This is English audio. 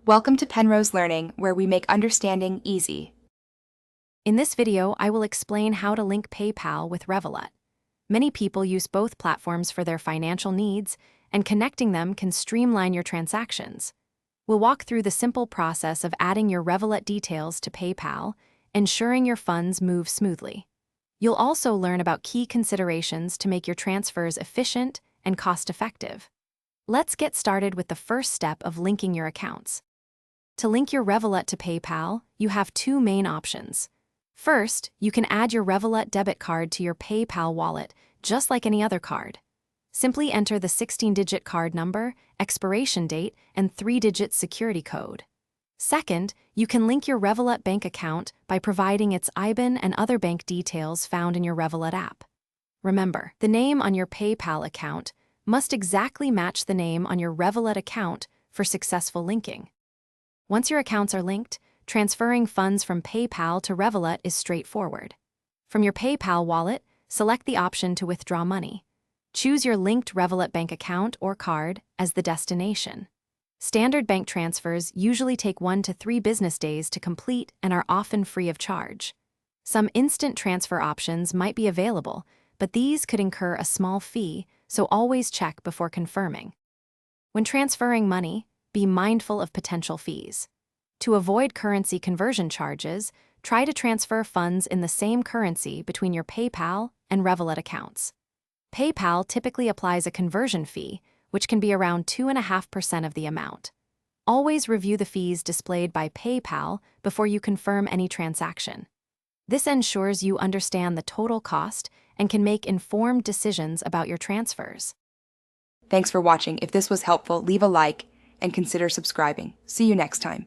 Welcome to Penrose Learning, where we make understanding easy. In this video, I will explain how to link PayPal with Revolut. Many people use both platforms for their financial needs, and connecting them can streamline your transactions. We'll walk through the simple process of adding your Revolut details to PayPal, ensuring your funds move smoothly. You'll also learn about key considerations to make your transfers efficient and cost-effective. Let's get started with the first step of linking your accounts. To link your Revolut to PayPal, you have two main options. First, you can add your Revolut debit card to your PayPal wallet, just like any other card. Simply enter the 16-digit card number, expiration date, and 3-digit security code. Second, you can link your Revolut bank account by providing its IBAN and other bank details found in your Revolut app. Remember, the name on your PayPal account must exactly match the name on your Revolut account for successful linking. Once your accounts are linked, transferring funds from PayPal to Revolut is straightforward. From your PayPal wallet, select the option to withdraw money. Choose your linked Revolut bank account or card as the destination. Standard bank transfers usually take 1 to 3 business days to complete and are often free of charge. Some instant transfer options might be available, but these could incur a small fee, so always check before confirming. When transferring money, be mindful of potential fees. To avoid currency conversion charges, try to transfer funds in the same currency between your PayPal and Revolut accounts. PayPal typically applies a conversion fee, which can be around 2.5% of the amount. Always review the fees displayed by PayPal before you confirm any transaction. This ensures you understand the total cost and can make informed decisions about your transfers. Thanks for watching. If this was helpful, leave a like and consider subscribing. See you next time.